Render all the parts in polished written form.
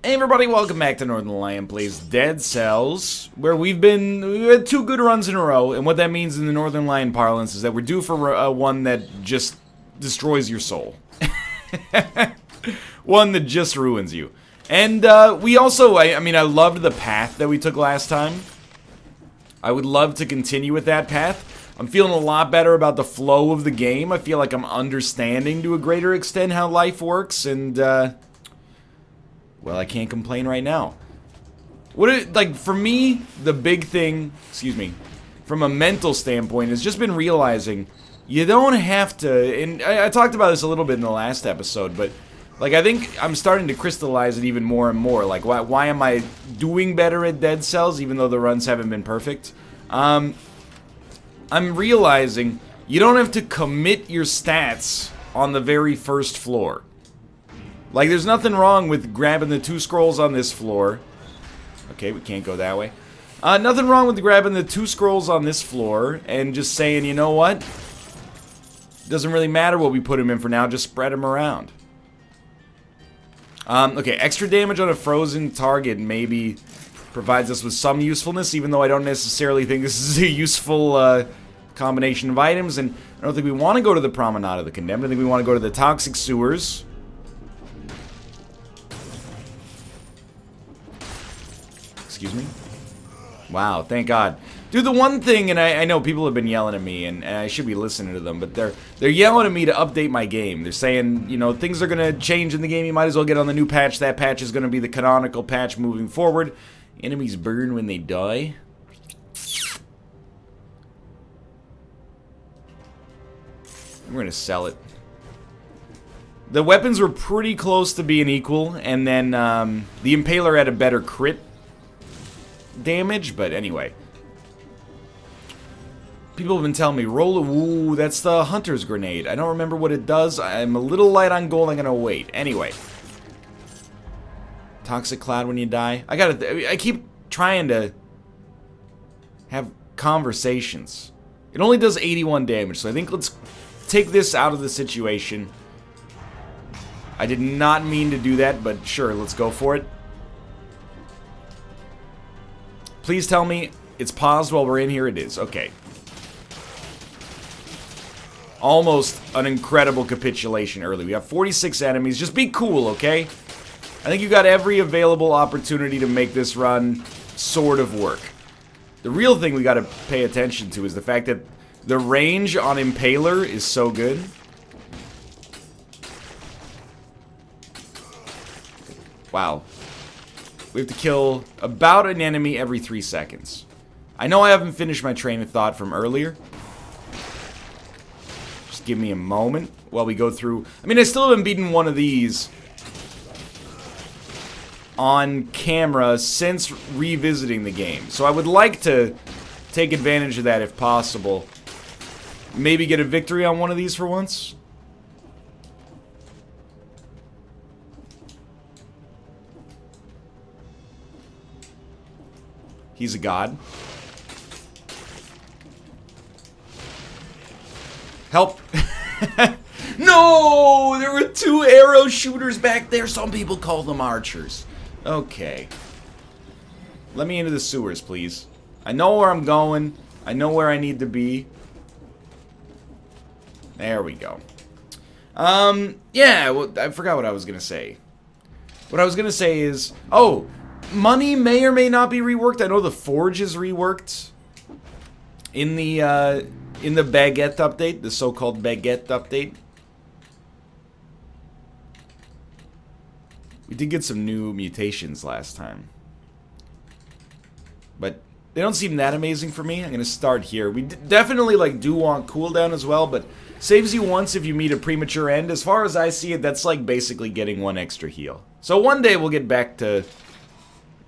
Hey everybody, welcome back to Northernlion Plays Dead Cells, where we had 2 good runs in a row, and what that means in the Northernlion parlance is that we're due for one that just destroys your soul. One that just ruins you. And we also, I mean, I loved the path that we took last time. I would love to continue with that path. I'm feeling a lot better about the flow of the game. I feel like I'm understanding to a greater extent how life works, and well, I can't complain right now. Like, for me, the big thing, excuse me, from a mental standpoint, has just been realizing you don't have to, and I talked about this a little bit in the last episode, but, like, I think I'm starting to crystallize it even more and more. Like, why am I doing better at Dead Cells, even though the runs haven't been perfect? I'm realizing you don't have to commit your stats on the very first floor. Like, there's nothing wrong with grabbing the 2 scrolls on this floor. Okay, we can't go that way. Nothing wrong with grabbing the 2 scrolls on this floor and just saying, you know what? Doesn't really matter what we put them in for now, just spread them around. Okay, extra damage on a frozen target maybe provides us with some usefulness, even though I don't necessarily think this is a useful combination of items, and I don't think we want to go to the Promenade of the Condemned. I think we want to go to the Toxic Sewers. Excuse me? Wow, thank God. Dude, the one thing, and I know people have been yelling at me, and I should be listening to them, but they're yelling at me to update my game. They're saying, you know, things are going to change in the game, you might as well get on the new patch. That patch is going to be the canonical patch moving forward. Enemies burn when they die. We're going to sell it. The weapons were pretty close to being equal, and then the Impaler had a better crit damage, but anyway. People have been telling me, ooh, that's the Hunter's Grenade. I don't remember what it does. I'm a little light on gold, I'm gonna wait. Anyway. Toxic Cloud when you die. I keep trying to have conversations. It only does 81 damage, so I think let's take this out of the situation. I did not mean to do that, but sure, let's go for it. Please tell me it's paused while we're in here. It is. Okay. Almost an incredible capitulation early. We have 46 enemies. Just be cool, okay? I think you got every available opportunity to make this run sort of work. The real thing we got to pay attention to is the fact that the range on Impaler is so good. Wow. We have to kill about an enemy every 3 seconds. I know I haven't finished my train of thought from earlier. Just give me a moment while we go through. I mean, I still haven't beaten one of these on camera since revisiting the game. So I would like to take advantage of that if possible. Maybe get a victory on one of these for once. He's a god. Help. No! There were 2 arrow shooters back there. Some people call them archers. Okay. Let me into the sewers, please. I know where I'm going. I know where I need to be. There we go. Yeah, well, I forgot what I was going to say. What I was going to say is... Oh! Money may or may not be reworked. I know the Forge is reworked in the Baguette update, the so-called Baguette update. We did get some new mutations last time, but they don't seem that amazing for me. I'm gonna start here. We definitely like do want cooldown as well, but saves you once if you meet a premature end. As far as I see it, that's like basically getting 1 extra heal. So one day we'll get back to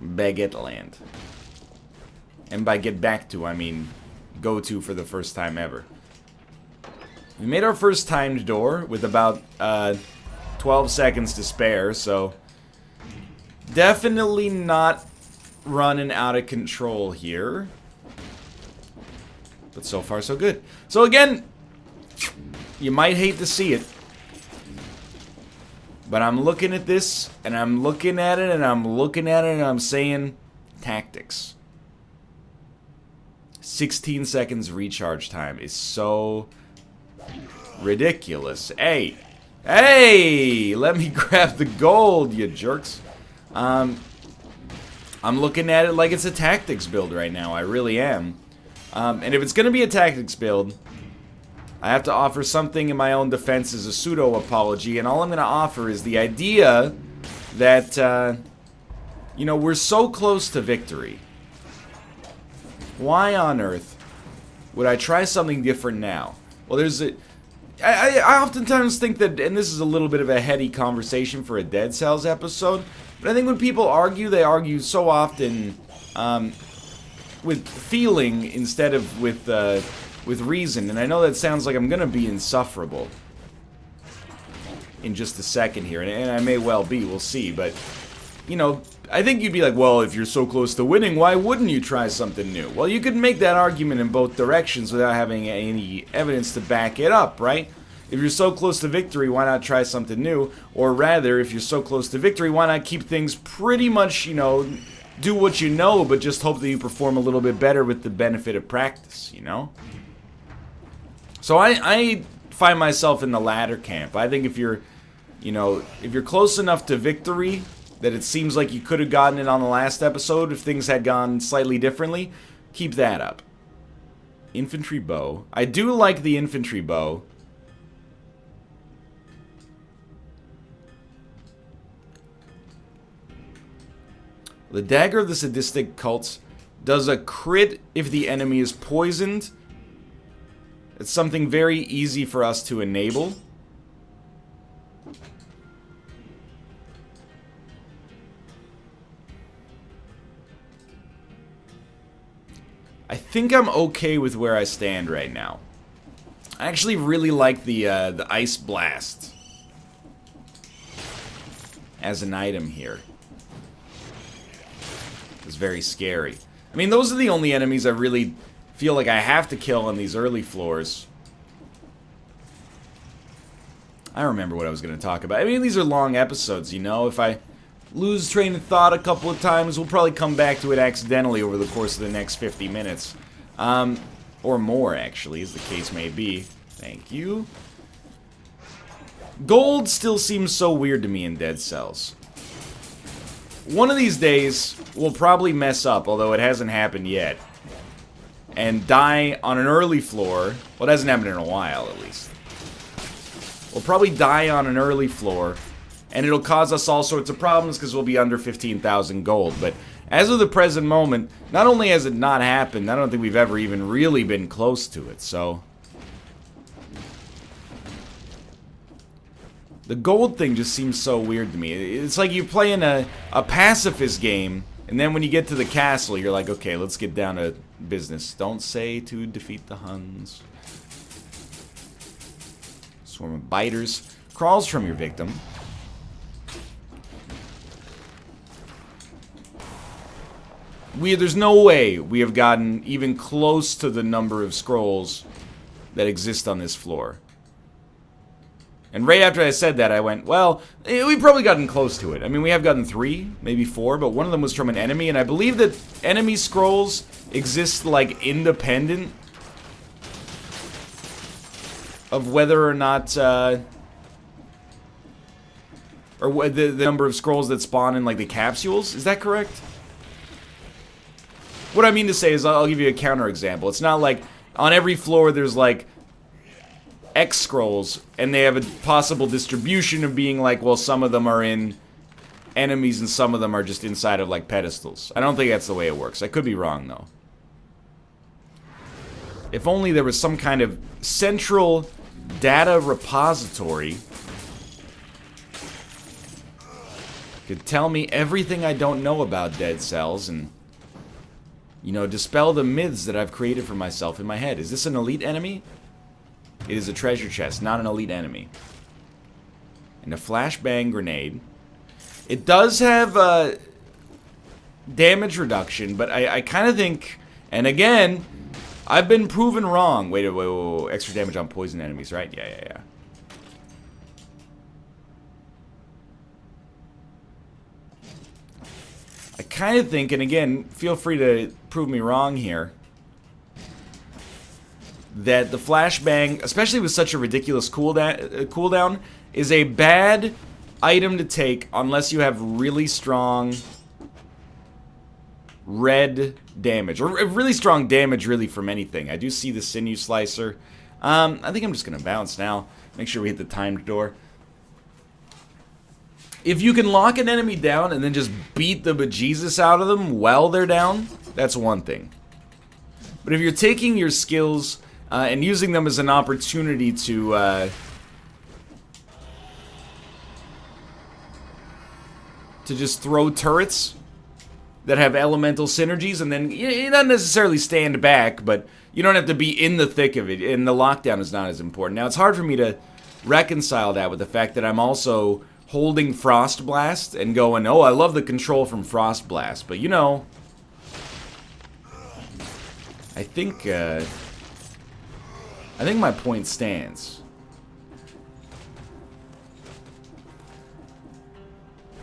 Baguette Land. And by get back to, I mean go to for the first time ever. We made our first timed door with about 12 seconds to spare, so definitely not running out of control here. But so far so good. So again, you might hate to see it, But I'm looking at this, and I'm looking at it, and I'm looking at it, and I'm saying, tactics. 16 seconds recharge time is so ridiculous. Hey! Hey! Let me grab the gold, you jerks. I'm looking at it like it's a tactics build right now. I really am. And if it's going to be a tactics build, I have to offer something in my own defense as a pseudo-apology, and all I'm going to offer is the idea that, you know, we're so close to victory. Why on earth would I try something different now? Well, there's a... I oftentimes think that, and this is a little bit of a heady conversation for a Dead Cells episode, but I think when people argue, they argue so often with feeling instead of with reason. And I know that sounds like I'm going to be insufferable in just a second here, and I may well be, we'll see, but, you know, I think you'd be like, well, if you're so close to winning, why wouldn't you try something new? Well, you could make that argument in both directions without having any evidence to back it up, right? If you're so close to victory, why not try something new? Or rather, if you're so close to victory, why not keep things pretty much, you know, do what you know, but just hope that you perform a little bit better with the benefit of practice, you know? So I find myself in the latter camp. I think if you're, you know, if you're close enough to victory that it seems like you could have gotten it on the last episode if things had gone slightly differently, keep that up. Infantry bow. I do like the infantry bow. The dagger of the sadistic cults does a crit if the enemy is poisoned. It's something very easy for us to enable. I think I'm okay with where I stand right now. I actually really like the ice blast as an item here. It's very scary. I mean, those are the only enemies I really feel like I have to kill on these early floors. I remember what I was going to talk about. I mean, these are long episodes, you know. If I lose train of thought a couple of times, we'll probably come back to it accidentally over the course of the next 50 minutes. Or more, actually, as the case may be. Thank you. Gold still seems so weird to me in Dead Cells. One of these days, we'll probably mess up, although it hasn't happened yet, and die on an early floor. Well, it hasn't happened in a while, at least. We'll probably die on an early floor, and it'll cause us all sorts of problems because we'll be under 15,000 gold. But as of the present moment, not only has it not happened, I don't think we've ever even really been close to it, so... The gold thing just seems so weird to me. It's like you're playing a pacifist game, and then when you get to the castle, you're like, okay, let's get down to business. Don't say to defeat the Huns. Swarm of biters. Crawls from your victim. There's no way we have gotten even close to the number of scrolls that exist on this floor. And right after I said that, I went, well, we've probably gotten close to it. I mean, we have gotten 3, maybe 4, but one of them was from an enemy, and I believe that enemy scrolls exist, like, independent of whether or not, or the number of scrolls that spawn in, like, the capsules. Is that correct? What I mean to say is, I'll give you a counterexample. It's not like, on every floor there's, like, X scrolls, and they have a possible distribution of being like, well, some of them are in enemies and some of them are just inside of, like, pedestals. I don't think that's the way it works. I could be wrong, though. If only there was some kind of central data repository could tell me everything I don't know about Dead Cells and, you know, dispel the myths that I've created for myself in my head. Is this an elite enemy? It is a treasure chest, not an elite enemy. And a flashbang grenade. It does have damage reduction, but I kind of think, and again, I've been proven wrong. Wait, extra damage on poison enemies, right? Yeah. I kind of think, and again, feel free to prove me wrong here, that the flashbang, especially with such a ridiculous cooldown, is a bad item to take unless you have really strong red damage, or really strong damage really from anything. I do see the sinew slicer. I think I'm just gonna bounce now. Make sure we hit the timed door. If you can lock an enemy down and then just beat the bejesus out of them while they're down, that's one thing. But if you're taking your skills and using them as an opportunity to just throw turrets that have elemental synergies, and then you don't necessarily stand back, but you don't have to be in the thick of it, and the lockdown is not as important. Now, it's hard for me to reconcile that with the fact that I'm also holding Frost Blast and going, oh, I love the control from Frost Blast, but you know, I think my point stands.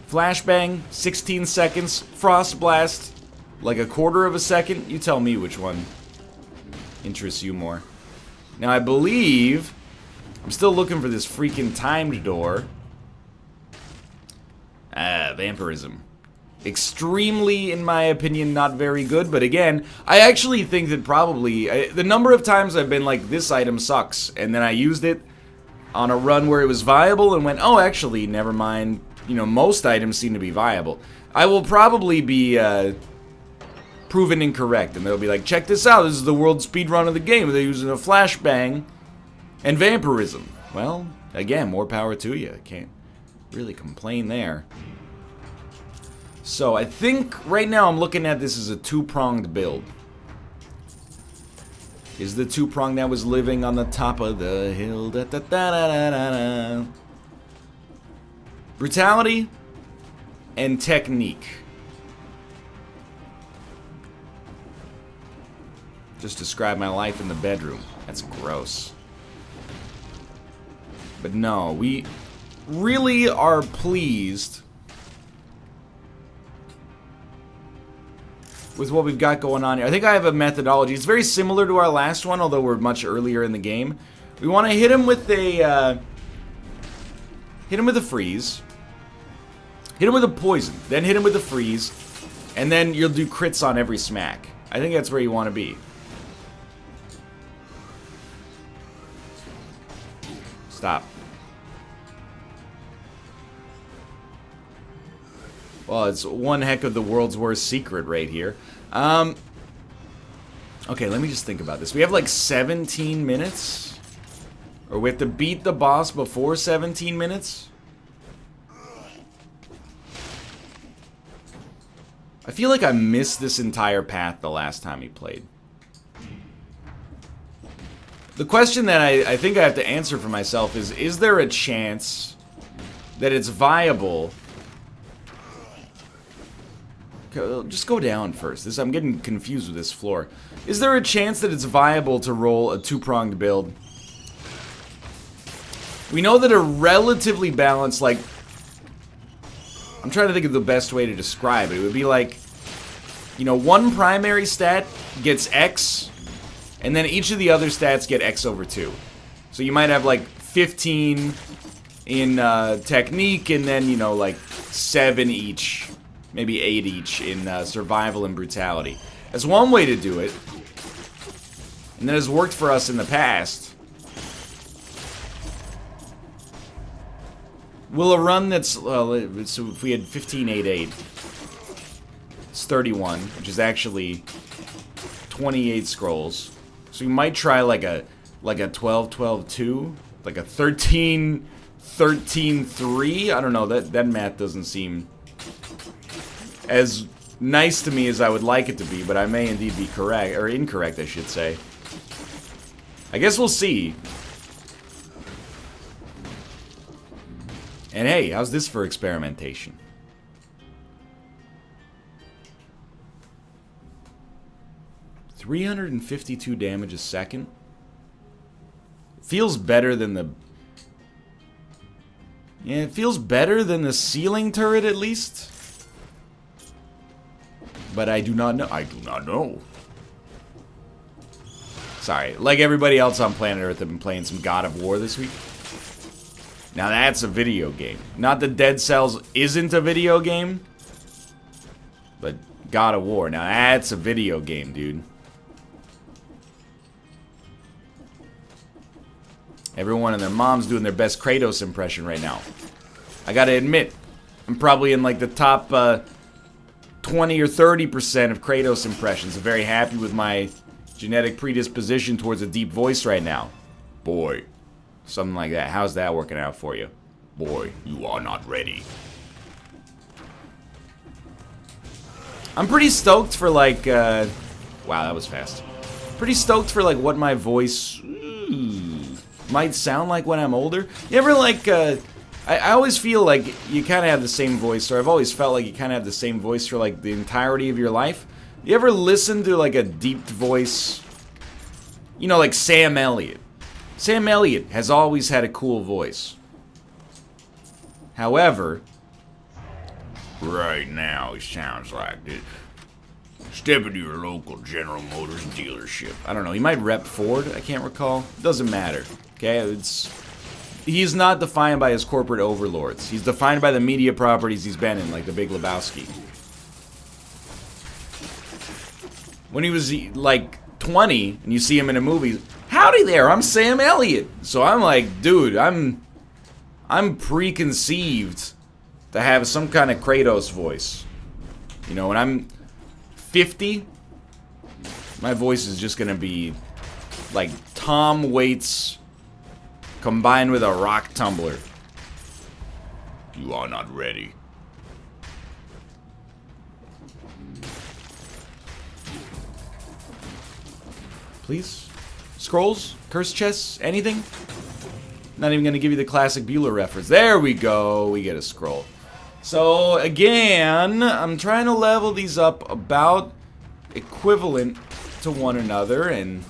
Flashbang, 16 seconds. Frost Blast, like a quarter of a second. You tell me which one interests you more. Now, I believe I'm still looking for this freaking timed door. Vampirism. Extremely, in my opinion, not very good, but again, I actually think that probably the number of times I've been like, this item sucks, and then I used it on a run where it was viable and went, oh, actually, never mind. You know, most items seem to be viable. I will probably be proven incorrect, and they'll be like, check this out, this is the world speedrun of the game. They're using a flashbang and vampirism. Well, again, more power to you. Can't really complain there. So I think right now I'm looking at this as a two-pronged build. Is the two-prong that was living on the top of the hill. Da, da, da, da, da, da. Brutality and technique. Just describe my life in the bedroom. That's gross. But no, we really are pleased with what we've got going on here. I think I have a methodology. It's very similar to our last one, although we're much earlier in the game. We want to hit him with a freeze. Hit him with a poison, then hit him with a freeze, and then you'll do crits on every smack. I think that's where you want to be. Stop. Well, it's one heck of the world's worst secret right here. Okay, let me just think about this. We have like 17 minutes? Or we have to beat the boss before 17 minutes? I feel like I missed this entire path the last time he played. The question that I think I have to answer for myself is there a chance that it's viable? Just go down first. I'm getting confused with this floor. Is there a chance that it's viable to roll a two-pronged build? We know that a relatively balanced, like, I'm trying to think of the best way to describe it. It would be like, you know, one primary stat gets X, and then each of the other stats get X over 2. So you might have like 15 in technique, and then, you know, like 7 each, maybe 8 each in survival and brutality. That's one way to do it, and that has worked for us in the past. Will a run that's, well, so if we had 15-8-8, it's 31, which is actually 28 scrolls. So you might try like a 12-12-2, like a 13-13-3. I don't know, that math doesn't seem as nice to me as I would like it to be, but I may indeed be correct, or incorrect, I should say. I guess we'll see. And hey, how's this for experimentation? $352 damage a second. Feels better than the... Yeah, it feels better than the ceiling turret at least. But I do not know. I do not know. Sorry. Like everybody else on planet Earth, I've been playing some God of War this week. Now that's a video game. Not that Dead Cells isn't a video game. But God of War. Now that's a video game, dude. Everyone and their mom's doing their best Kratos impression right now. I gotta admit, I'm probably in like the top 20 or 30% of Kratos impressions. I'm very happy with my genetic predisposition towards a deep voice right now. Boy. Something like that. How's that working out for you? Boy, you are not ready. I'm pretty stoked for like, wow, that was fast. Pretty stoked for like what my voice might sound like when I'm older. You ever like, I always feel like you kind of have the same voice, or I've always felt like you kind of have the same voice for like the entirety of your life. You ever listen to like a deep voice, you know, like Sam Elliott? Sam Elliott has always had a cool voice. However, right now he sounds like this. Step into your local General Motors dealership. I don't know, he might rep Ford, I can't recall. Doesn't matter, okay? He's not defined by his corporate overlords. He's defined by the media properties he's been in, like The Big Lebowski. When he was, like, 20, and you see him in a movie, howdy there, I'm Sam Elliott. So I'm like, dude, I'm preconceived to have some kind of Kratos voice. You know, when I'm 50, my voice is just gonna be like Tom Waits combined with a rock tumbler. You are not ready. Please? Scrolls? Curse chests? Anything? Not even gonna give you the classic Bueller reference. There we go. We get a scroll. So, again, I'm trying to level these up about equivalent to one another, and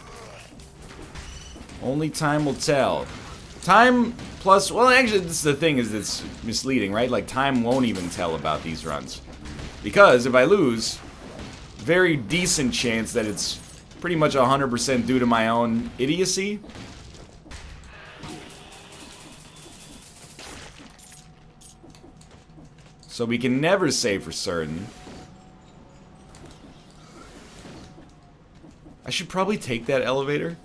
only time will tell. Time plus, well, actually, this is the thing is it's misleading, right? Like, time won't even tell about these runs. Because if I lose, very decent chance that it's pretty much 100% due to my own idiocy. So we can never say for certain. I should probably take that elevator.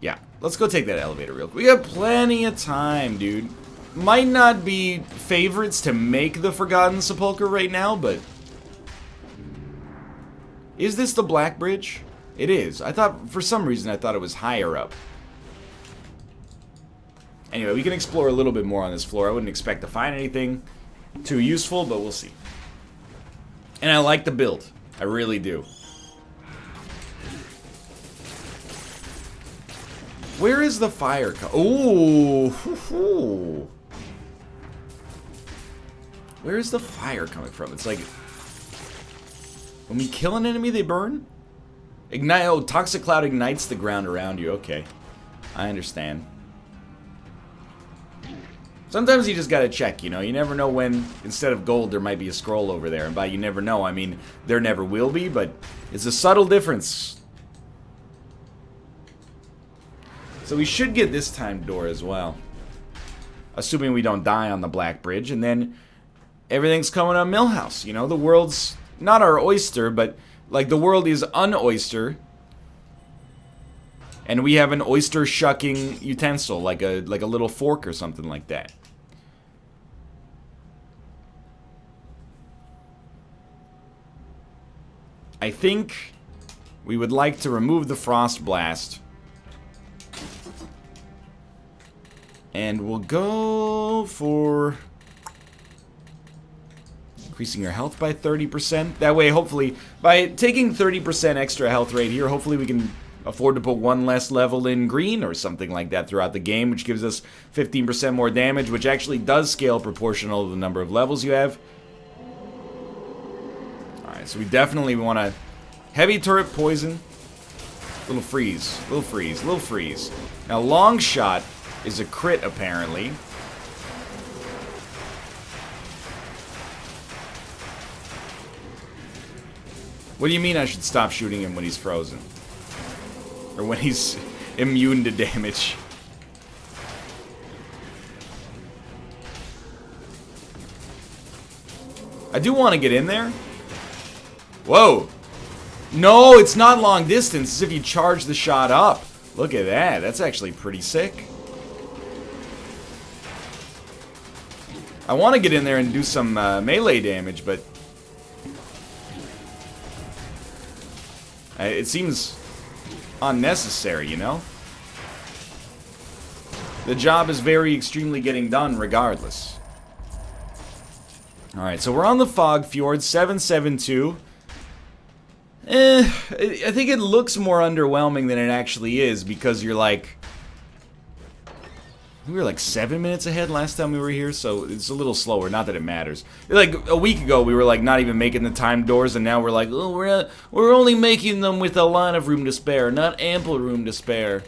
Yeah, let's go take that elevator real quick. We got plenty of time, dude. Might not be favorites to make the Forgotten Sepulcher right now, but... Is this the Black Bridge? It is. I thought, for some reason, I thought it was higher up. Anyway, we can explore a little bit more on this floor. I wouldn't expect to find anything too useful, but we'll see. And I like the build. I really do. Where is the fire Ooh! Where is the fire coming from? It's like... When we kill an enemy, they burn? Ignite. Oh, Toxic Cloud ignites the ground around you. Okay. I understand. Sometimes you just gotta check, you know? You never know when, instead of gold, there might be a scroll over there. And by you never know, I mean, there never will be, but it's a subtle difference. So we should get this time door as well. Assuming we don't die on the Black Bridge, and then everything's coming on Millhouse. You know, the world's not our oyster, but like the world is an oyster. And we have an oyster shucking utensil, like a little fork or something like that. I think we would like to remove the Frost Blast. And we'll go for increasing your health by 30%. That way, hopefully, by taking 30% extra health right here, hopefully we can afford to put one less level in green or something like that throughout the game, which gives us 15% more damage, which actually does scale proportional to the number of levels you have. Alright, so we definitely want to... Heavy turret poison. Little freeze. Little freeze. Little freeze. Now, long shot is a crit, apparently. What do you mean I should stop shooting him when he's frozen? Or when he's immune to damage? I do want to get in there. Whoa. No, it's not long distance. It's if you charge the shot up. Look at that. That's actually pretty sick. I want to get in there and do some melee damage, but it seems unnecessary, you know? The job is very extremely getting done regardless. Alright, so we're on the Fog Fjord, 772. I think it looks more underwhelming than it actually is, because you're like... We were like 7 minutes ahead last time we were here, so it's a little slower, not that it matters. Like, a week ago we were like not even making the timed doors, and now we're like, oh, we're only making them with a lot of room to spare, not ample room to spare.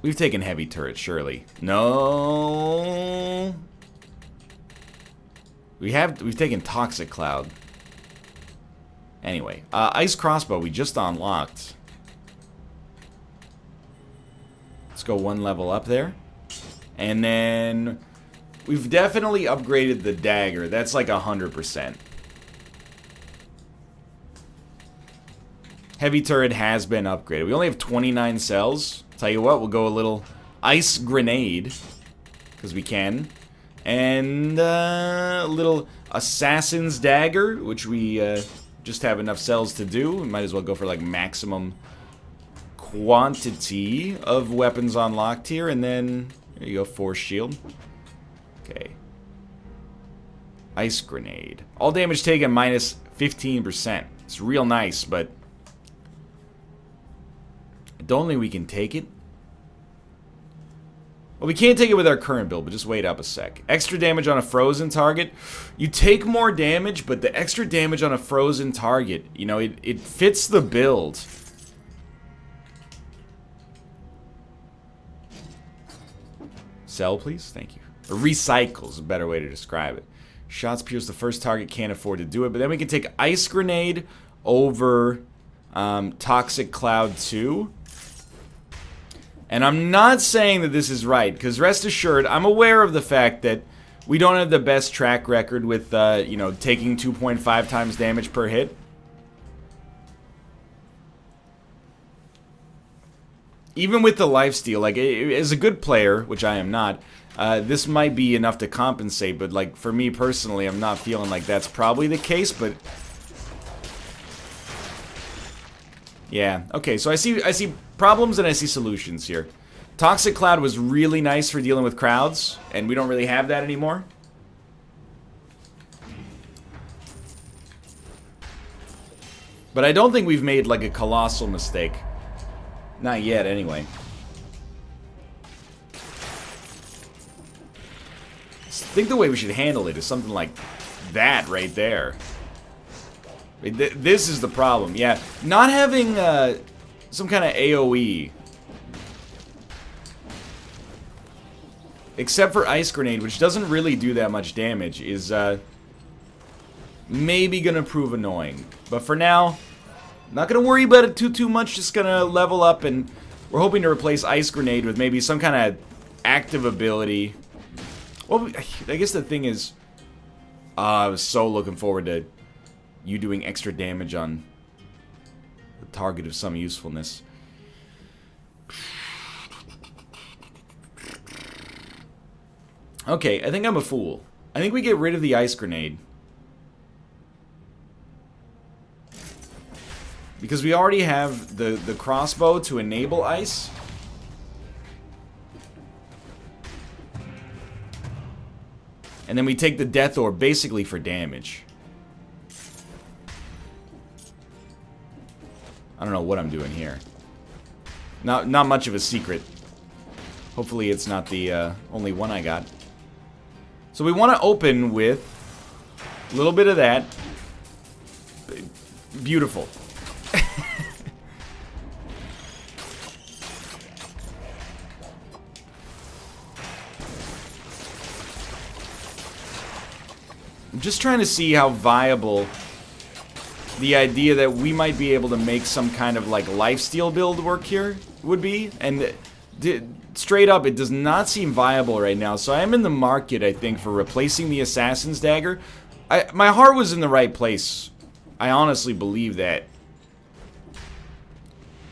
We've taken heavy turrets, surely. No. We've taken toxic cloud. Anyway, ice crossbow we just unlocked. Let's go one level up there. And then we've definitely upgraded the dagger. That's like 100%. Heavy turret has been upgraded. We only have 29 cells. Tell you what, we'll go a little ice grenade, because we can. And a little assassin's dagger, which we just have enough cells to do. We might as well go for like maximum quantity of weapons unlocked here. And then, there you go, force shield. Okay. Ice grenade. All damage taken minus 15%. It's real nice, but I don't think we can take it. Well, we can't take it with our current build, but just wait up a sec. Extra damage on a frozen target. You take more damage, but the extra damage on a frozen target, you know, it fits the build. Sell, please? Thank you. Or recycle is a better way to describe it. Shots pierce the first target, can't afford to do it, but then we can take Ice Grenade over Toxic Cloud 2. And I'm not saying that this is right, because rest assured, I'm aware of the fact that we don't have the best track record with, you know, taking 2.5 times damage per hit. Even with the lifesteal, like, as a good player, which I am not, this might be enough to compensate, but, like, for me personally, I'm not feeling like that's probably the case, but... Yeah, okay, so I see problems and I see solutions here. Toxic Cloud was really nice for dealing with crowds, and we don't really have that anymore. But I don't think we've made, like, a colossal mistake. Not yet, anyway. I think the way we should handle it is something like that right there. This is the problem, yeah. Not having some kind of AoE. Except for Ice Grenade, which doesn't really do that much damage, is maybe gonna prove annoying. But for now, not gonna worry about it too much, just gonna level up, and we're hoping to replace Ice Grenade with maybe some kind of active ability. Well, I guess the thing is, I was so looking forward to you doing extra damage on the target of some usefulness. Okay, I think I'm a fool. I think we get rid of the Ice Grenade. Because we already have the crossbow to enable ice. And then we take the Death Orb basically for damage. I don't know what I'm doing here. Not much of a secret. Hopefully it's not the only one I got. So we want to open with a little bit of that. Beautiful. I'm just trying to see how viable the idea that we might be able to make some kind of like lifesteal build work here would be. And straight up, it does not seem viable right now. So I am in the market, I think, for replacing the Assassin's Dagger. My heart was in the right place. I honestly believe that.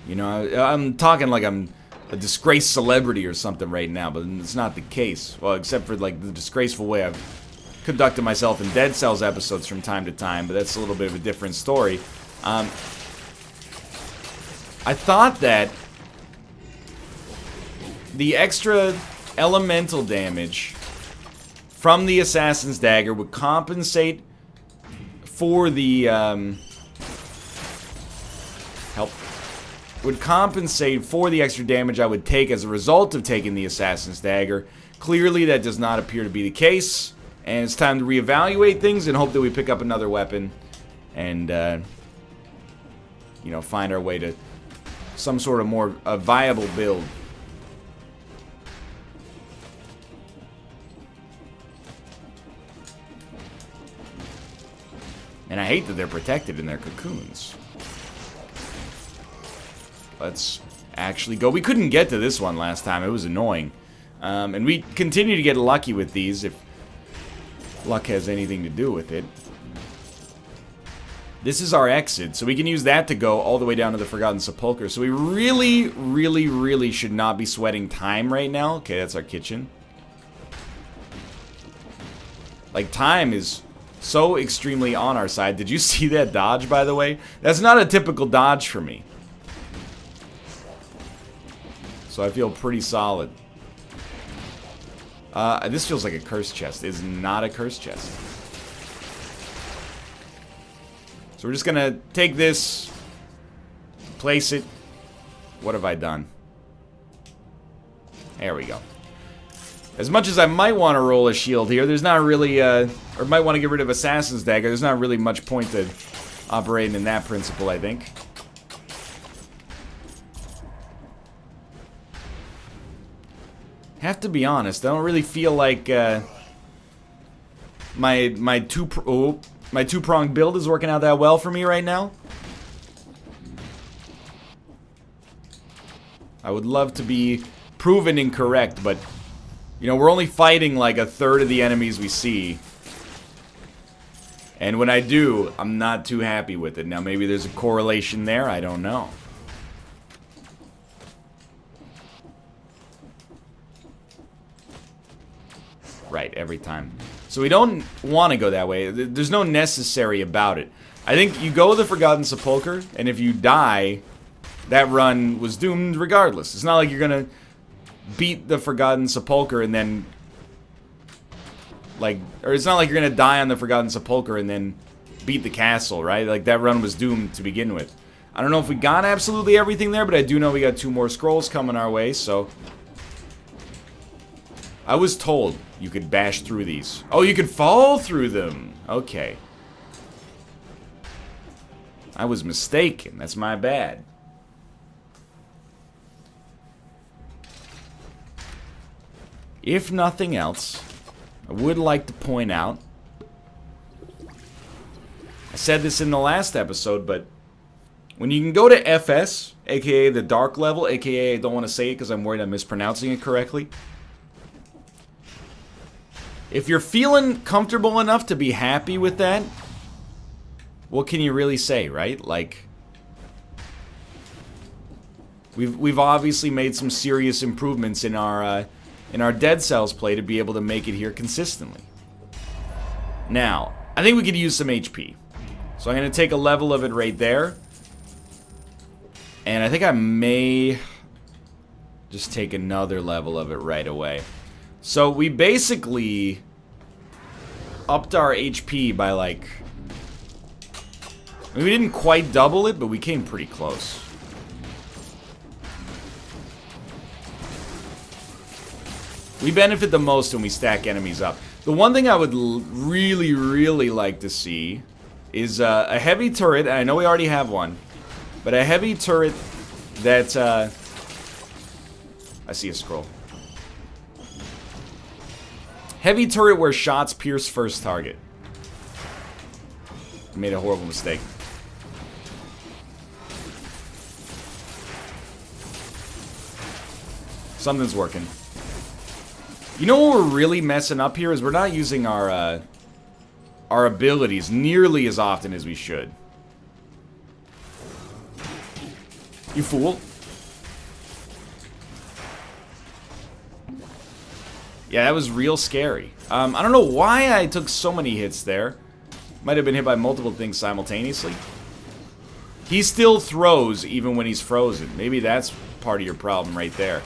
You know, I'm talking like I'm a disgraced celebrity or something right now, but it's not the case. Well, except for like the disgraceful way I've conducted myself in Dead Cells episodes from time to time, but that's a little bit of a different story. I thought that the extra elemental damage from the Assassin's Dagger would compensate for the would compensate for the extra damage I would take as a result of taking the Assassin's Dagger. Clearly, that does not appear to be the case, and it's time to reevaluate things and hope that we pick up another weapon and, you know, find our way to some sort of more viable build. And I hate that they're protected in their cocoons. Let's actually go. We couldn't get to this one last time. It was annoying. And we continue to get lucky with these, if luck has anything to do with it. This is our exit, so we can use that to go all the way down to the Forgotten Sepulcher. So we really, really, really should not be sweating time right now. Okay, that's our kitchen. Like, time is so extremely on our side. Did you see that dodge, by the way? That's not a typical dodge for me. So I feel pretty solid. This feels like a curse chest. It's not a curse chest. So we're just gonna take this, place it. What have I done? There we go. As much as I might want to roll a shield here, there's not really, or might want to get rid of Assassin's Dagger, there's not really much point to operating in that principle, I think. Have to be honest, I don't really feel like my two-pronged build is working out that well for me right now. I would love to be proven incorrect, but you know, we're only fighting like a third of the enemies we see. And when I do, I'm not too happy with it. Now maybe there's a correlation there, I don't know. Right, every time. So we don't want to go that way. There's no necessary about it. I think you go the Forgotten Sepulcher, and if you die, that run was doomed regardless. It's not like you're gonna beat the Forgotten Sepulcher and then, like, or it's not like you're gonna die on the Forgotten Sepulcher and then beat the castle, right? Like, that run was doomed to begin with. I don't know if we got absolutely everything there, but I do know we got 2 more scrolls coming our way, so I was told you could bash through these. Oh, you could fall through them. Okay. I was mistaken. That's my bad. If nothing else, I would like to point out, I said this in the last episode, but when you can go to FS, aka the dark level, aka I don't want to say it because I'm worried I'm mispronouncing it correctly. If you're feeling comfortable enough to be happy with that, what can you really say, right? Like, we've obviously made some serious improvements in our Dead Cells play to be able to make it here consistently. Now, I think we could use some HP. So I'm going to take a level of it right there. And I think I may just take another level of it right away. So we basically upped our HP by like, I mean, we didn't quite double it, but we came pretty close. We benefit the most when we stack enemies up. The one thing I would really, really like to see is a heavy turret, and I know we already have one, but a heavy turret that, I see a scroll. Heavy turret where shots pierce first target. I made a horrible mistake. Something's working. You know what we're really messing up here is we're not using our abilities nearly as often as we should. You fool. Yeah, that was real scary. I don't know why I took so many hits there. Might have been hit by multiple things simultaneously. He still throws even when he's frozen. Maybe that's part of your problem right there.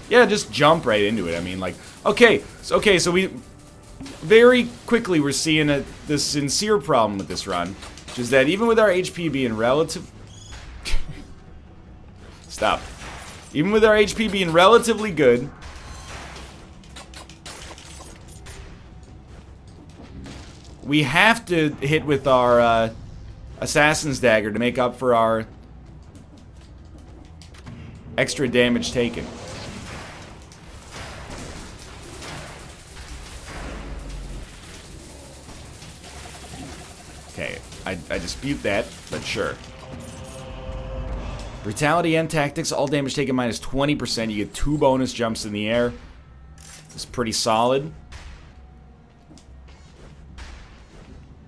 Yeah, just jump right into it. I mean, like, okay, so we very quickly we're seeing the sincere problem with this run, which is that even with our HP being relative, stop. Even with our HP being relatively good, we have to hit with our Assassin's Dagger to make up for our extra damage taken. Okay, I dispute that, but sure. Brutality and Tactics, all damage taken minus 20%. You get 2 bonus jumps in the air. It's pretty solid.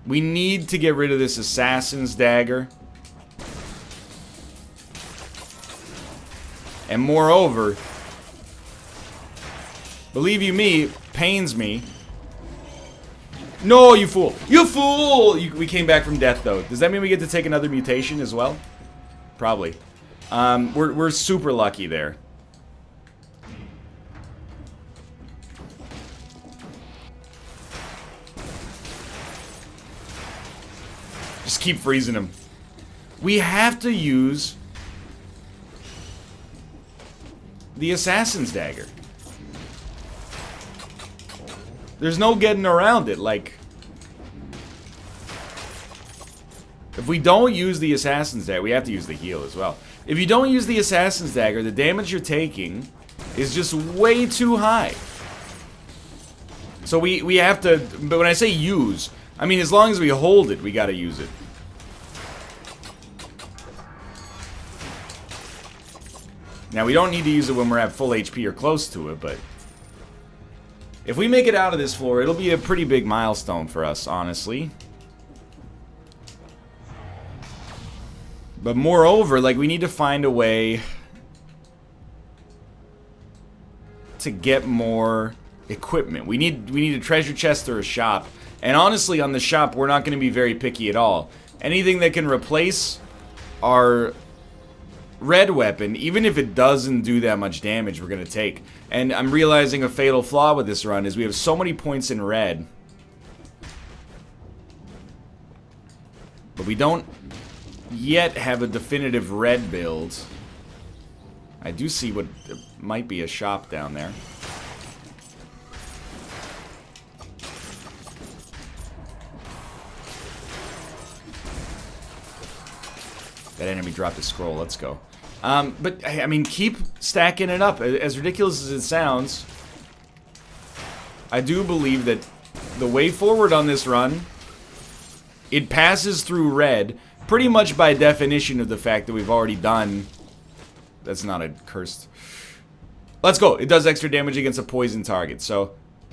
We need to get rid of this Assassin's Dagger. And moreover, believe you me, pains me. No, you fool! You fool! We came back from death, though. Does that mean we get to take another mutation as well? Probably. We're super lucky there. Just keep freezing him. We have to use the Assassin's Dagger. There's no getting around it, like... If we don't use the Assassin's Dagger, we have to use the heal as well. If you don't use the Assassin's Dagger, the damage you're taking is just way too high. So we have to... But when I say use, I mean as long as we hold it, we gotta use it. Now, we don't need to use it when we're at full HP or close to it, but... If we make it out of this floor, it'll be a pretty big milestone for us, honestly. But moreover, like, we need to find a way to get more equipment. We need a treasure chest or a shop. And honestly, on the shop, we're not going to be very picky at all. Anything that can replace our red weapon, even if it doesn't do that much damage, we're going to take. And I'm realizing a fatal flaw with this run is we have so many points in red. But we don't yet have a definitive red build. I do see what might be a shop down there. That enemy dropped a scroll. Let's go. But, I mean, keep stacking it up. As ridiculous as it sounds, I do believe that the way forward on this run, it passes through red pretty much by definition of the fact that we've already done... That's not a cursed... Let's go. It does extra damage against a poison target, so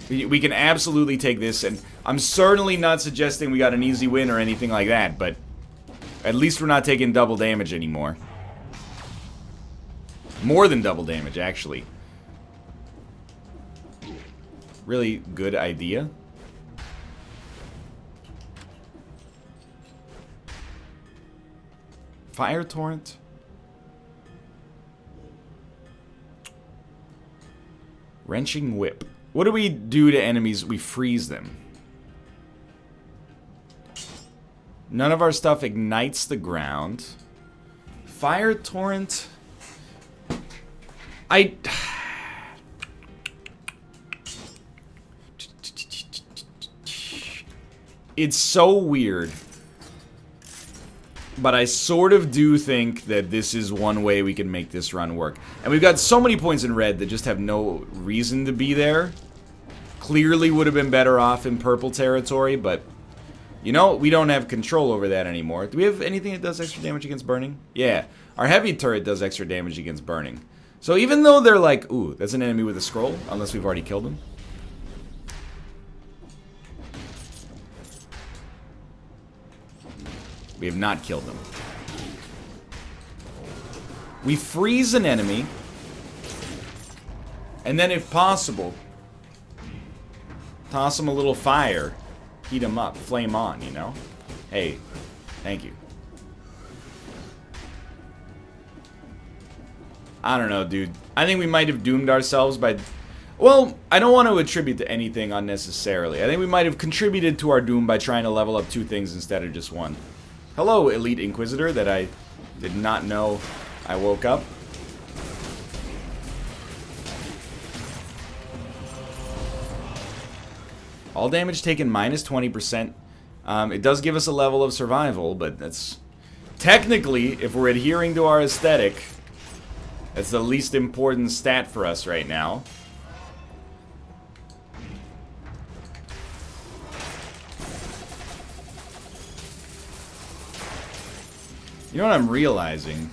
we can absolutely take this, and I'm certainly not suggesting we got an easy win or anything like that, but at least we're not taking double damage anymore. More than double damage, actually. Really good idea. Fire torrent. Wrenching whip. What do we do to enemies? We freeze them. None of our stuff ignites the ground. Fire torrent. It's so weird. But I sort of do think that this is one way we can make this run work. And we've got so many points in red that just have no reason to be there. Clearly would have been better off in purple territory, but... You know, we don't have control over that anymore. Do we have anything that does extra damage against burning? Yeah. Our heavy turret does extra damage against burning. So even though they're like, ooh, that's an enemy with a scroll, unless we've already killed him. We have not killed him. We freeze an enemy. And then if possible, toss him a little fire. Heat him up. Flame on, you know? Hey, thank you. I don't know, dude. I think we might have doomed ourselves by... Well, I don't want to attribute to anything unnecessarily. I think we might have contributed to our doom by trying to level up 2 things instead of just 1. Hello, Elite Inquisitor, that I did not know I woke up. All damage taken minus 20%. It does give us a level of survival, but that's... Technically, if we're adhering to our aesthetic, that's the least important stat for us right now. You know what I'm realizing?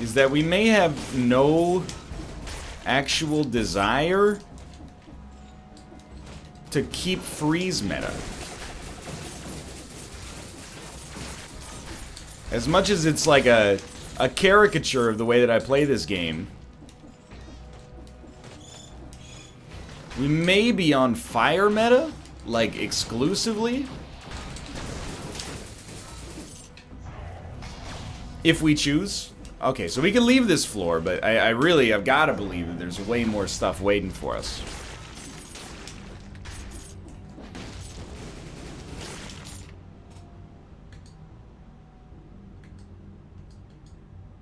Is that we may have no actual desire to keep freeze meta. As much as it's like a caricature of the way that I play this game, we may be on fire meta, like exclusively. If we choose. Okay, so we can leave this floor, but I've got to believe that there's way more stuff waiting for us.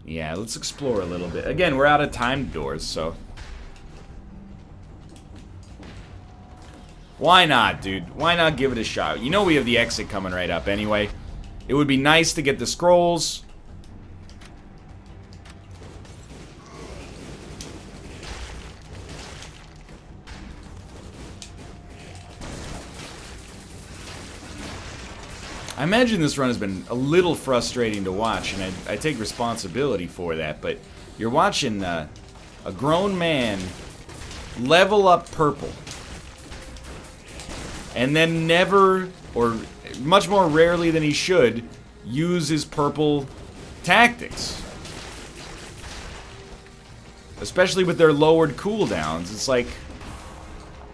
Yeah, let's explore a little bit. Again, we're out of timed doors, so... Why not, dude? Why not give it a shot? You know we have the exit coming right up anyway. It would be nice to get the scrolls. I imagine this run has been a little frustrating to watch, and I take responsibility for that, but you're watching a grown man level up purple, and then never, or much more rarely than he should, use his purple tactics. Especially with their lowered cooldowns. It's like,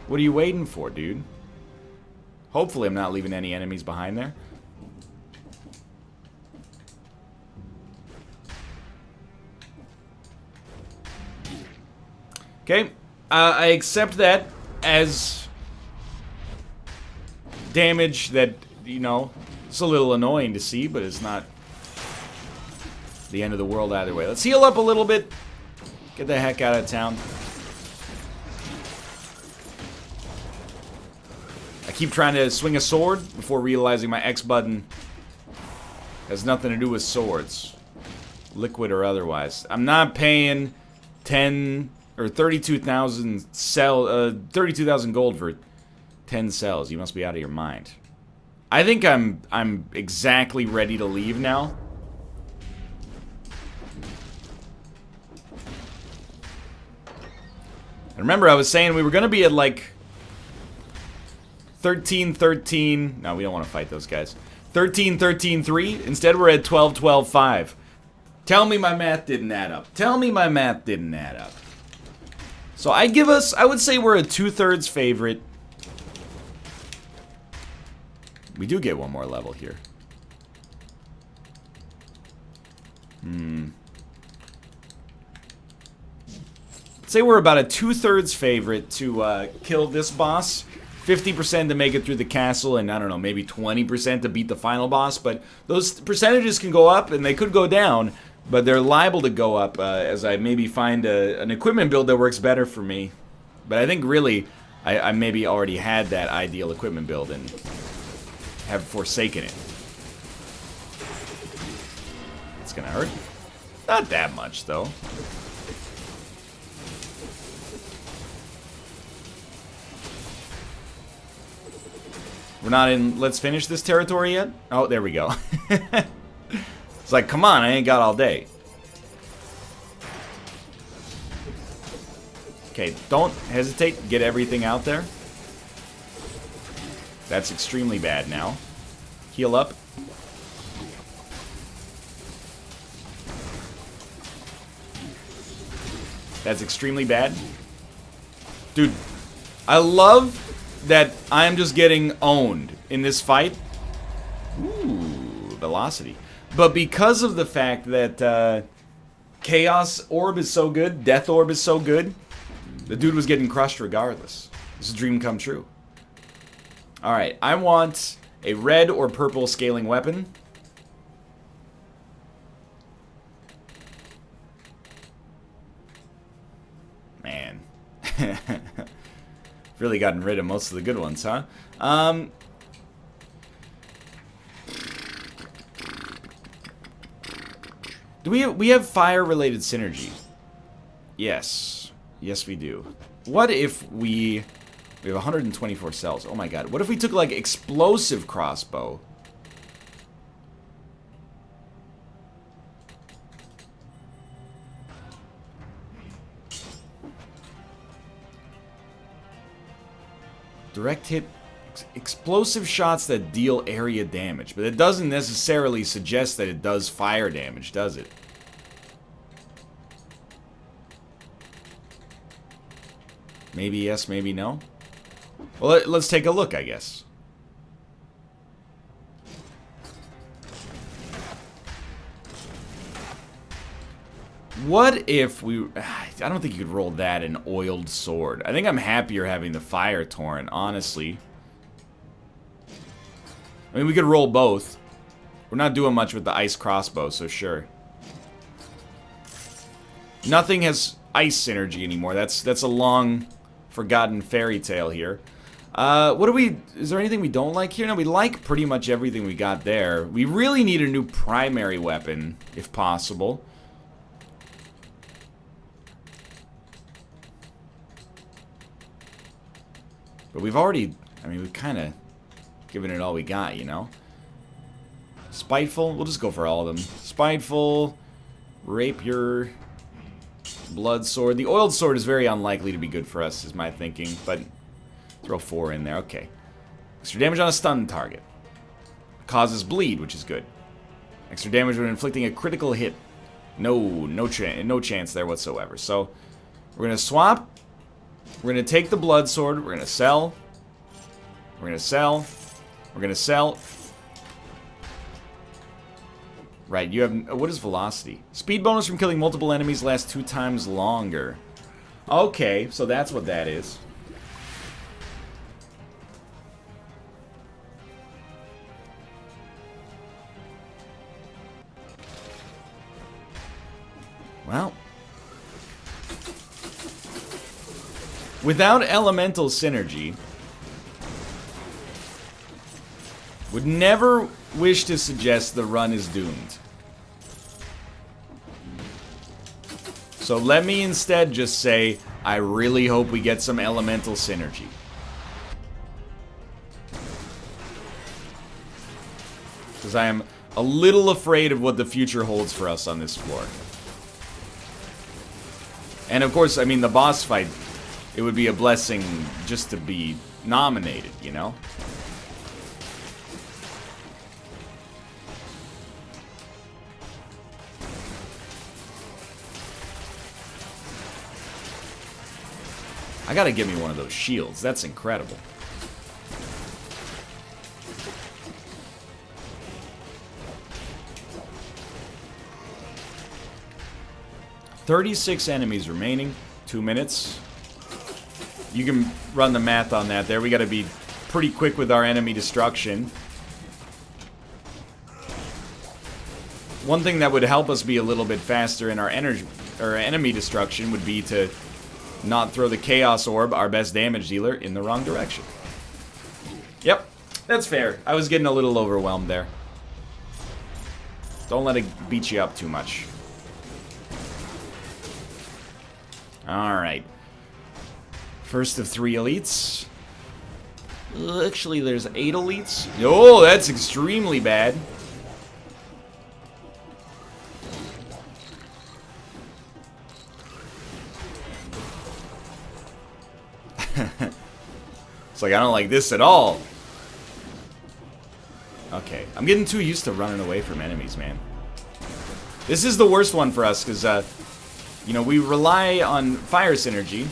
what are you waiting for, dude? Hopefully I'm not leaving any enemies behind there. Okay, I accept that as damage that, you know, it's a little annoying to see, but it's not the end of the world either way. Let's heal up a little bit. Get the heck out of town. I keep trying to swing a sword before realizing my X button has nothing to do with swords, liquid or otherwise. I'm not paying 10 or 32,000 gold for 10 cells. You must be out of your mind. I think I'm exactly ready to leave now. And remember, I was saying we were going to be at like 13-13. No, we don't want to fight those guys. 13-13-3. Instead, we're at 12-12-5. Tell me my math didn't add up. Tell me my math didn't add up. So I would say we're a 2/3 favorite. We do get one more level here. Say we're about a 2/3 favorite to kill this boss. 50% to make it through the castle, and I don't know, maybe 20% to beat the final boss. But those percentages can go up, and they could go down. But they're liable to go up as I maybe find an equipment build that works better for me. But I think really, I maybe already had that ideal equipment build and have forsaken it. It's gonna hurt. Not that much, though. We're not in let's finish this territory yet? Oh, there we go. It's like, come on, I ain't got all day. Okay, don't hesitate. Get everything out there. That's extremely bad now. Heal up. That's extremely bad. Dude, I love that I'm just getting owned in this fight. Ooh, velocity. But because of the fact that Chaos Orb is so good, Death Orb is so good, the dude was getting crushed regardless. This is a dream come true. Alright, I want a red or purple scaling weapon. Man. Really gotten rid of most of the good ones, huh? Do we have fire-related synergy? Yes. Yes, we do. What if we have 124 cells. Oh my god. What if we took, like, explosive crossbow? Direct hit, explosive shots that deal area damage, but it doesn't necessarily suggest that it does fire damage, does it? Maybe yes, maybe no. Well, let's take a look, I guess. What if we... I don't think you could roll that in oiled sword. I think I'm happier having the fire torrent, honestly. I mean, we could roll both. We're not doing much with the ice crossbow, so sure. Nothing has ice synergy anymore. That's a long forgotten fairy tale here. What do we... Is there anything we don't like here? No, we like pretty much everything we got there. We really need a new primary weapon, if possible. But we've already, I mean, we've kind of given it all we got, you know? Spiteful, we'll just go for all of them. Spiteful, rapier, blood sword. The oiled sword is very unlikely to be good for us, is my thinking, but throw 4 in there, okay. Extra damage on a stun target. Causes bleed, which is good. Extra damage when inflicting a critical hit. No chance there whatsoever. So, we're going to swap. We're going to take the blood sword. We're going to sell. We're going to sell. We're going to sell. Right, you have... What is velocity? Speed bonus from killing multiple enemies lasts 2 times longer. Okay, so that's what that is. Well... Without elemental synergy, would never wish to suggest the run is doomed. So let me instead just say, I really hope we get some elemental synergy. Because I am a little afraid of what the future holds for us on this floor. And of course, I mean, the boss fight... It would be a blessing just to be nominated, you know? I gotta give me one of those shields. That's incredible. "36 enemies remaining. 2 minutes. You can run the math on that there. We gotta be pretty quick with our enemy destruction. One thing that would help us be a little bit faster in our enemy destruction would be to not throw the Chaos Orb, our best damage dealer, in the wrong direction. Yep, that's fair. I was getting a little overwhelmed there. Don't let it beat you up too much. Alright. First of 3 elites. Actually, there's 8 elites. Oh, that's extremely bad. It's like, I don't like this at all. Okay, I'm getting too used to running away from enemies, man. This is the worst one for us, because, you know, we rely on fire synergy.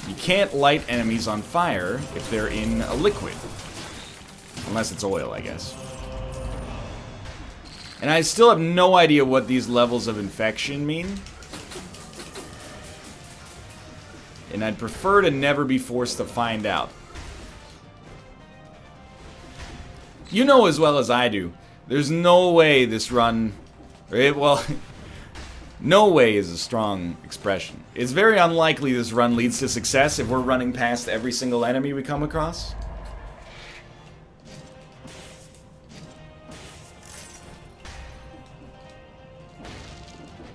You can't light enemies on fire if they're in a liquid. Unless it's oil, I guess. And I still have no idea what these levels of infection mean. And I'd prefer to never be forced to find out. You know as well as I do, there's no way this run... well, no way is a strong expression. It's very unlikely this run leads to success if we're running past every single enemy we come across.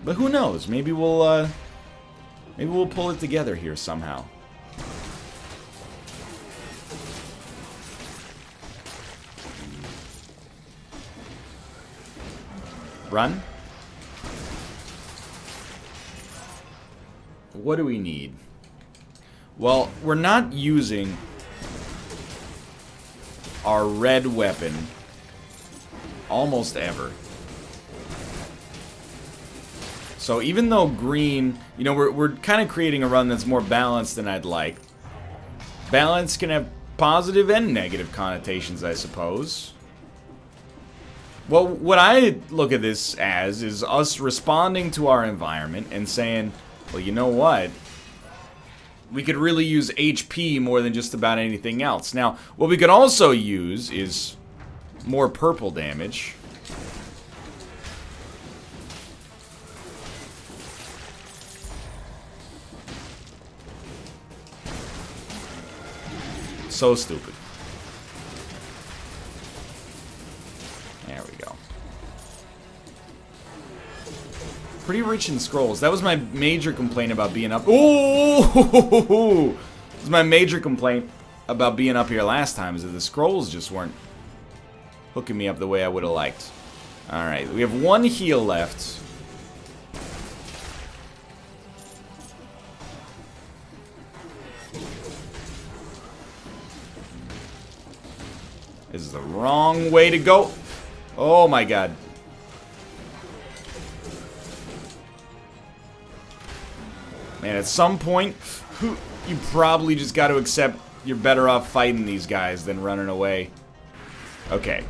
But who knows? Maybe we'll pull it together here somehow. Run. What do we need? Well, we're not using our red weapon almost ever. So even though green, you know, we're kind of creating a run that's more balanced than I'd like. Balance can have positive and negative connotations, I suppose. Well, what I look at this as is us responding to our environment and saying, well, you know what? We could really use HP more than just about anything else. Now, what we could also use is more purple damage. So stupid. There we go. Pretty rich in scrolls. That was my major complaint about being up. Ooh! This is my major complaint about being up here last time, is that the scrolls just weren't hooking me up the way I would have liked. Alright, we have one heal left. This is the wrong way to go. Oh my god. Man, at some point, you probably just got to accept you're better off fighting these guys than running away. Okay.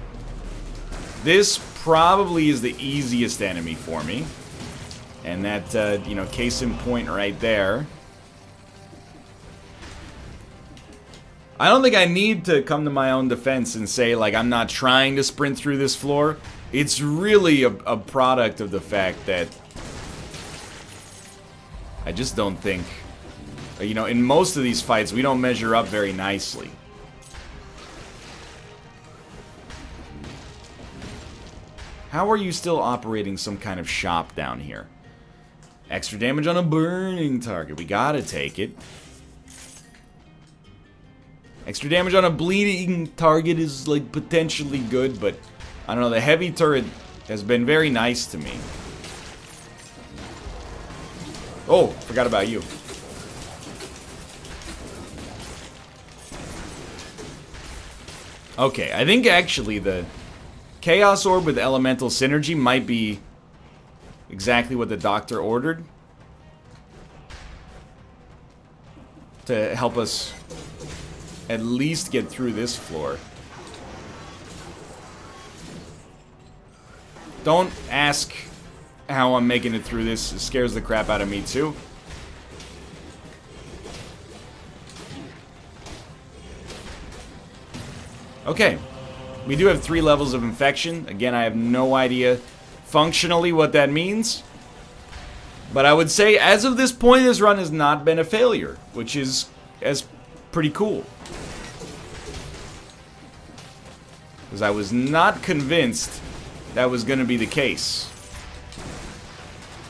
This probably is the easiest enemy for me. And that, you know, case in point right there. I don't think I need to come to my own defense and say, like, I'm not trying to sprint through this floor. It's really a product of the fact that I just don't think, you know, in most of these fights, we don't measure up very nicely. How are you still operating some kind of shop down here? Extra damage on a burning target. We gotta take it. Extra damage on a bleeding target is, like, potentially good, but I don't know, the heavy turret has been very nice to me. Oh, forgot about you. Okay, I think actually the Chaos Orb with Elemental Synergy might be exactly what the doctor ordered to help us at least get through this floor. Don't ask how I'm making it through this. It scares the crap out of me too. Okay. We do have 3 levels of infection. Again, I have no idea functionally what that means. But I would say, as of this point, this run has not been a failure, which is pretty cool. Because I was not convinced that was going to be the case.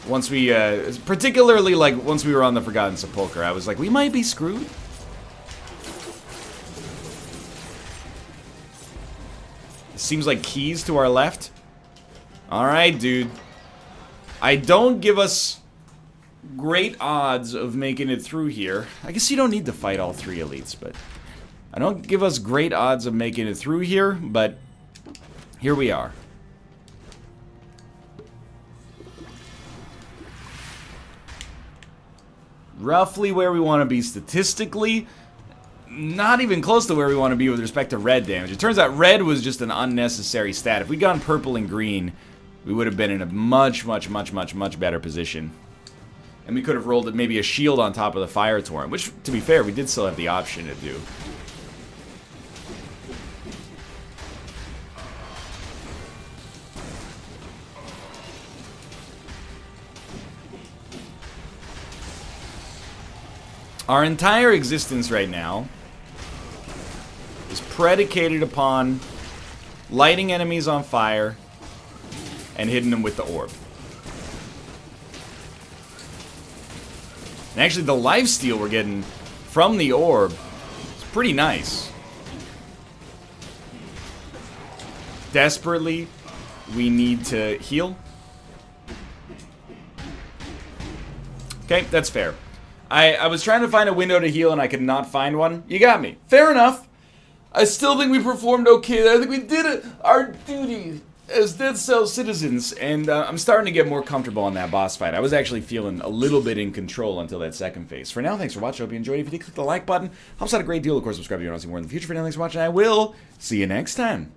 Once we, particularly, like, once we were on the Forgotten Sepulcher, I was like, we might be screwed. It seems like keys to our left. Alright, dude. I don't give us great odds of making it through here. I guess you don't need to fight all 3 elites, but... I don't give us great odds of making it through here, but... here we are. Roughly where we want to be statistically. Not even close to where we want to be with respect to red damage. It turns out red was just an unnecessary stat. If we'd gone purple and green, we would have been in a much better position. And we could have rolled maybe a shield on top of the fire torrent, which, to be fair, we did still have the option to do. Our entire existence right now is predicated upon lighting enemies on fire and hitting them with the orb. And actually, the lifesteal we're getting from the orb is pretty nice. Desperately, we need to heal. Okay, that's fair. I was trying to find a window to heal and I could not find one. You got me. Fair enough. I still think we performed okay. I think we did our duty as Dead Cell citizens. And I'm starting to get more comfortable on that boss fight. I was actually feeling a little bit in control until that second phase. For now, thanks for watching. I hope you enjoyed. If you did, click the like button. Helps out a great deal. Of course, subscribe if you want to see more in the future. For now, thanks for watching. I will see you next time.